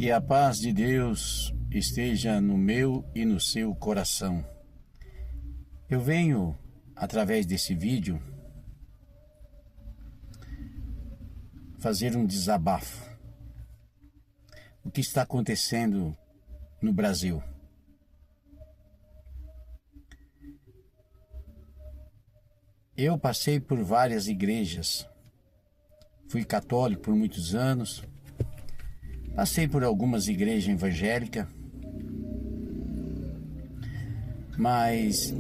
Que a paz de Deus esteja no meu e no seu coração. Eu venho, através desse vídeo, fazer um desabafo. O que está acontecendo no Brasil? Eu passei por várias igrejas. Fui católico por muitos anos. Passei por algumas igrejas evangélicas. Mas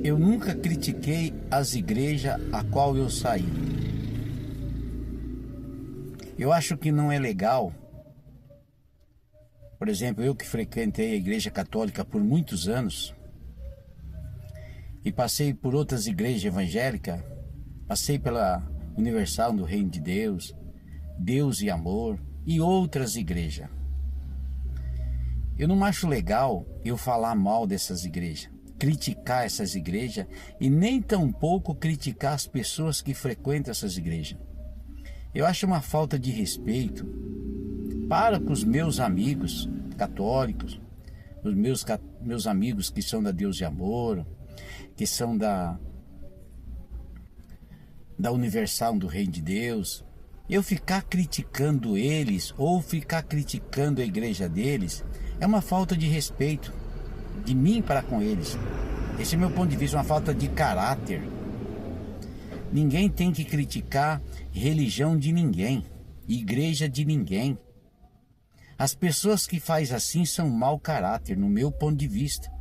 eu nunca critiquei as igrejas a qual eu saí. Eu acho que não é legal. Por exemplo, eu que frequentei a igreja católica por muitos anos e passei por outras igrejas evangélicas, passei pela Universal do Reino de Deus, Deus e Amor e outras igrejas. Eu não acho legal eu falar mal dessas igrejas, criticar essas igrejas e nem tampouco criticar as pessoas que frequentam essas igrejas. Eu acho uma falta de respeito para com os meus amigos católicos, os meus amigos que são da Deus e Amor, que são da Universal do Reino de Deus. Eu ficar criticando eles ou ficar criticando a igreja deles é uma falta de respeito de mim para com eles. Esse é o meu ponto de vista, uma falta de caráter. Ninguém tem que criticar religião de ninguém, igreja de ninguém. As pessoas que fazem assim são mau caráter, no meu ponto de vista.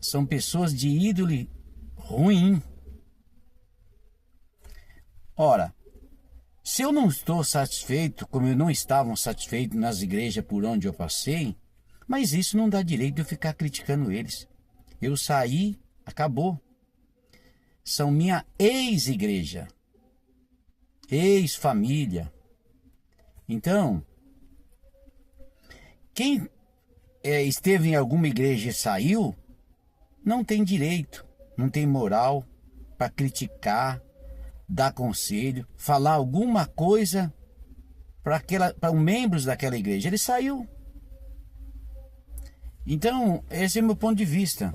São pessoas de ídolo ruim. Ora, se eu não estou satisfeito, como eu não estava satisfeito nas igrejas por onde eu passei, mas isso não dá direito de eu ficar criticando eles. Eu saí, acabou. São minha ex-igreja, ex-família. Então, quem esteve em alguma igreja e saiu, não tem direito, não tem moral para criticar, dar conselho, falar alguma coisa para os membros daquela igreja. Ele saiu. Então, esse é o meu ponto de vista.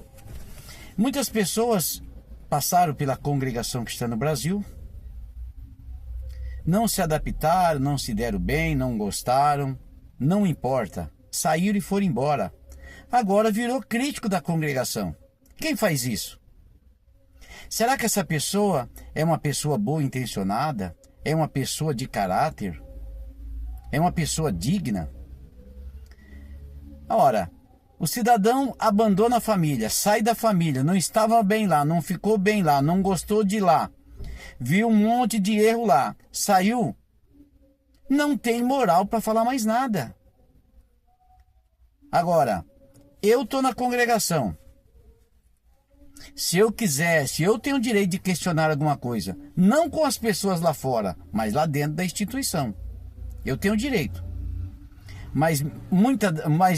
Muitas pessoas passaram pela congregação cristã no Brasil, não se adaptaram, não se deram bem, não gostaram, não importa, saíram e foram embora. Agora virou crítico da congregação. Quem faz isso? Será que essa pessoa é uma pessoa boa intencionada? É uma pessoa de caráter? É uma pessoa digna? Ora, o cidadão abandona a família, sai da família, não estava bem lá, não ficou bem lá, não gostou de lá, viu um monte de erro lá, saiu, não tem moral para falar mais nada. Agora, eu estou na congregação. Se eu quiser, se eu tenho o direito de questionar alguma coisa, não com as pessoas lá fora, mas lá dentro da instituição, eu tenho direito. Mas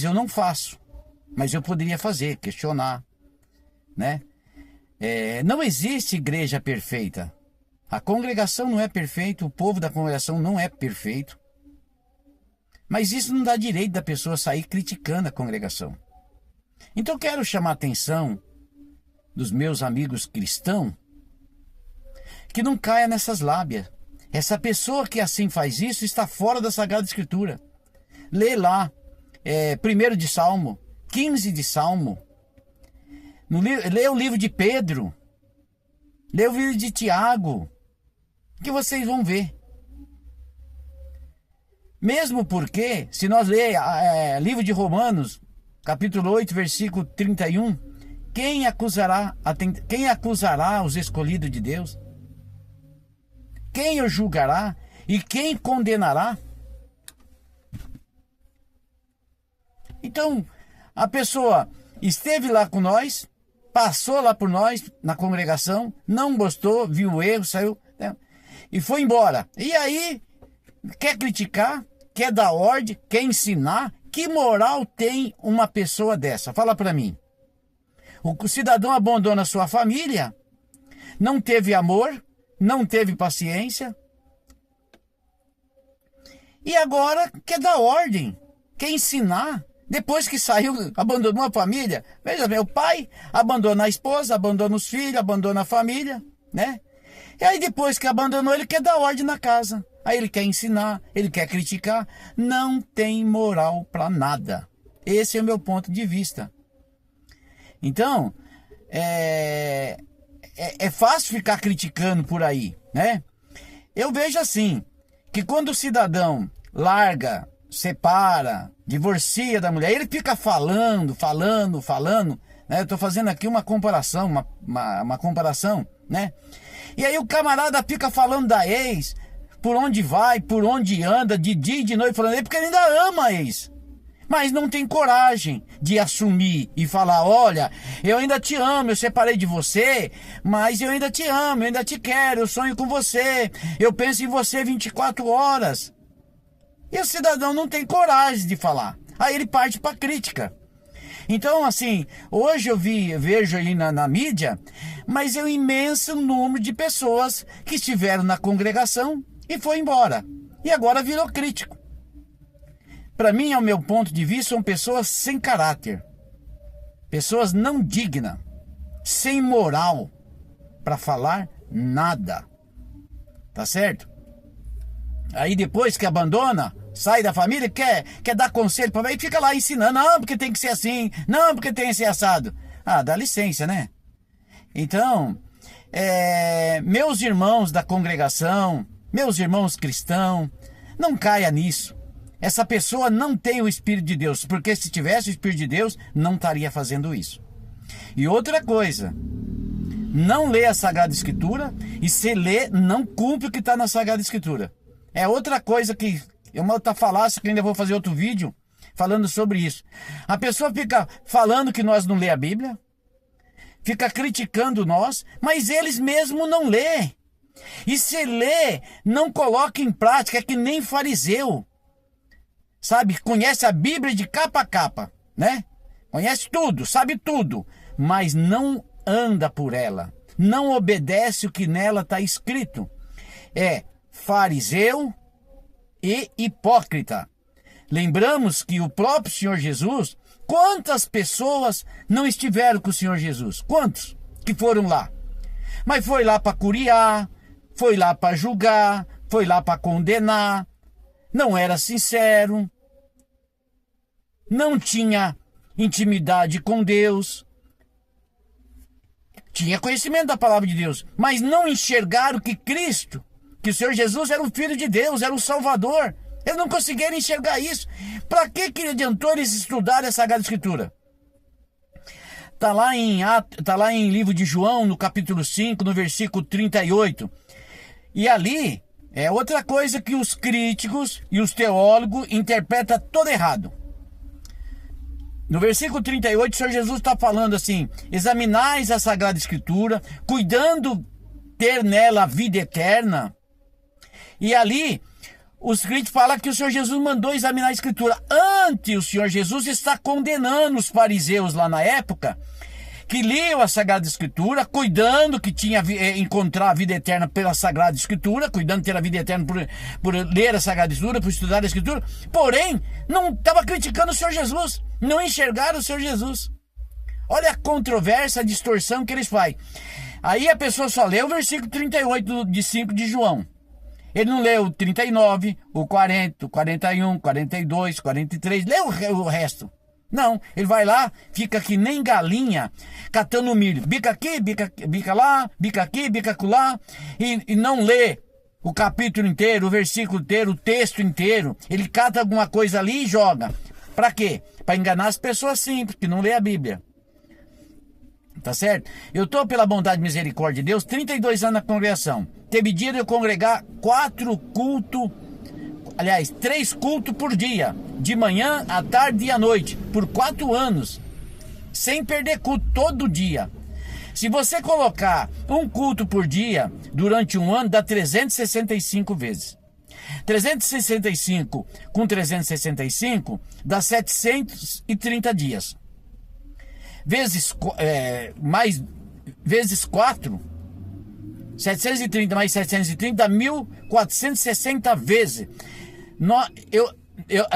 eu não faço. Mas eu poderia fazer, questionar, né? Não existe igreja perfeita. A congregação não é perfeita, o povo da congregação não é perfeito. Mas isso não dá direito da pessoa sair criticando a congregação. Então eu quero chamar a atenção dos meus amigos cristãos que não caia nessas lábias. Essa pessoa que assim faz isso está fora da Sagrada Escritura. Lê lá, 1 de Salmo, 15 de Salmo. Lê o livro de Pedro. Lê o livro de Tiago. Que vocês vão ver. Mesmo porque, se nós ler livro de Romanos, capítulo 8, versículo 31, quem acusará os escolhidos de Deus? Quem o julgará e quem condenará? Então, a pessoa esteve lá com nós, passou lá por nós na congregação, não gostou, viu o erro, saiu, né, e foi embora. E aí, quer criticar, quer dar ordem, quer ensinar? Que moral tem uma pessoa dessa? Fala para mim. O cidadão abandona sua família, não teve amor, não teve paciência, E agora quer dar ordem, quer ensinar. Depois que saiu, abandonou a família. Veja bem, o pai abandona a esposa, abandona os filhos, abandona a família, né? E aí depois que abandonou, ele quer dar ordem na casa. Aí ele quer ensinar, ele quer criticar. Não tem moral para nada. Esse é o meu ponto de vista. Então, é fácil ficar criticando por aí, né? Eu vejo assim, que quando o cidadão larga, separa, divorcia da mulher, ele fica falando, né? Eu estou fazendo aqui uma comparação, uma comparação, né? E aí o camarada fica falando da ex, por onde vai, por onde anda, de dia e de noite, falando, porque ele ainda ama a ex. Mas não tem coragem de assumir e falar, olha, eu ainda te amo, eu separei de você, mas eu ainda te amo, eu ainda te quero, eu sonho com você, eu penso em você 24 horas. E o cidadão não tem coragem de falar. Aí ele parte para crítica. Então, assim, hoje eu vejo aí na mídia, mas é um imenso número de pessoas que estiveram na congregação e foi embora. E agora virou crítico. Para mim, ao meu ponto de vista, são pessoas sem caráter. Pessoas não dignas. Sem moral. Para falar nada. Tá certo? Aí depois que abandona, sai da família, quer dar conselho para e fica lá ensinando. Não, porque tem que ser assim. Não, porque tem que ser assado. Ah, dá licença, né? Então, meus irmãos da congregação, meus irmãos cristãos, não caia nisso. Essa pessoa não tem o Espírito de Deus, porque se tivesse o Espírito de Deus, não estaria fazendo isso. E outra coisa, não lê a Sagrada Escritura, e se lê, não cumpre o que está na Sagrada Escritura. É outra coisa que, é uma outra falácia, que eu ainda vou fazer outro vídeo falando sobre isso. A pessoa fica falando que nós não lê a Bíblia, fica criticando nós, mas eles mesmos não lê. E se lê, não coloca em prática, é que nem fariseu. Sabe, conhece a Bíblia de capa a capa, né? Conhece tudo, sabe tudo, mas não anda por ela, não obedece o que nela está escrito. É fariseu e hipócrita. Lembramos que o próprio Senhor Jesus, quantas pessoas não estiveram com o Senhor Jesus? Quantos que foram lá? Mas foi lá para curiar, foi lá para julgar, foi lá para condenar, não era sincero, não tinha intimidade com Deus, tinha conhecimento da palavra de Deus, mas não enxergaram que Cristo, que o Senhor Jesus era o Filho de Deus, era o Salvador. Eles não conseguiram enxergar isso. Para que adiantou eles estudarem a Sagrada Escritura? Está lá em livro de João, no capítulo 5, no versículo 38. E ali é outra coisa que os críticos e os teólogos interpretam todo errado. No versículo 38, o Senhor Jesus está falando assim, examinais a Sagrada Escritura, cuidando ter nela a vida eterna. E ali, os críticos falam que o Senhor Jesus mandou examinar a Escritura. Antes, o Senhor Jesus está condenando os fariseus lá na época, que liam a Sagrada Escritura, cuidando que tinha encontrar a vida eterna pela Sagrada Escritura, cuidando de ter a vida eterna por ler a Sagrada Escritura, por estudar a Escritura, porém, não estava criticando o Senhor Jesus, não enxergaram o Senhor Jesus. Olha a controvérsia, a distorção que eles fazem. Aí a pessoa só lê o versículo 38 de 5 de João. Ele não leu o 39, o 40, o 41, 42, 43, lê o resto. Não, ele vai lá, fica que nem galinha, catando milho. Bica aqui, bica lá, bica aqui, bica acolá, e não lê o capítulo inteiro, o versículo inteiro, o texto inteiro. Ele cata alguma coisa ali e joga. Para quê? Para enganar as pessoas simples, que não lê a Bíblia. Tá certo? Eu estou, pela bondade e misericórdia de Deus, 32 anos na congregação. Teve dia de eu congregar 3 cultos por dia. De manhã, à tarde e à noite. Por 4 anos. Sem perder culto, todo dia. Se você colocar um culto por dia, durante um ano, dá 365 vezes. 365 com 365, dá 730 dias. Vezes 4, 730 mais 730 dá 1.460 vezes.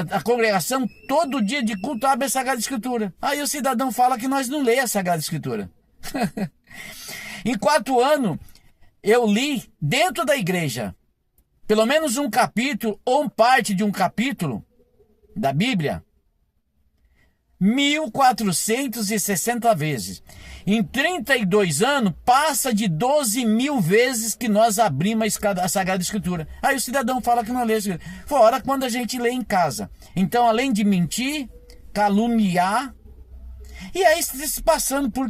A congregação, todo dia de culto, abre a Sagrada Escritura. Aí o cidadão fala que nós não lê a Sagrada Escritura. Em 4 anos, eu li dentro da igreja pelo menos um capítulo ou parte de um capítulo da Bíblia 1.460 vezes. Em 32 anos, passa de 12.000 vezes que nós abrimos a Sagrada Escritura. Aí o cidadão fala que não lê a Escritura. Fora quando a gente lê em casa. Então, além de mentir, caluniar, e aí se passando por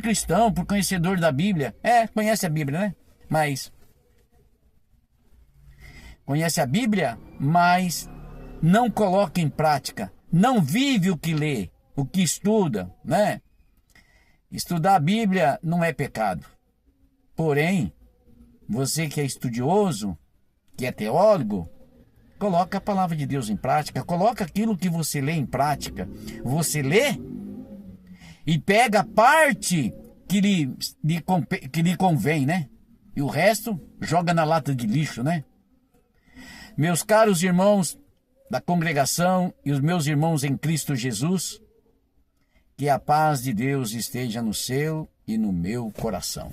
cristão, por conhecedor da Bíblia. Conhece a Bíblia, né? Mas conhece a Bíblia, mas não coloca em prática. Não vive o que lê, o que estuda, né? Estudar a Bíblia não é pecado. Porém, você que é estudioso, que é teólogo, coloca a palavra de Deus em prática, coloca aquilo que você lê em prática. Você lê e pega a parte que lhe convém, né? E o resto joga na lata de lixo, né? Meus caros irmãos da congregação e os meus irmãos em Cristo Jesus, que a paz de Deus esteja no seu e no meu coração.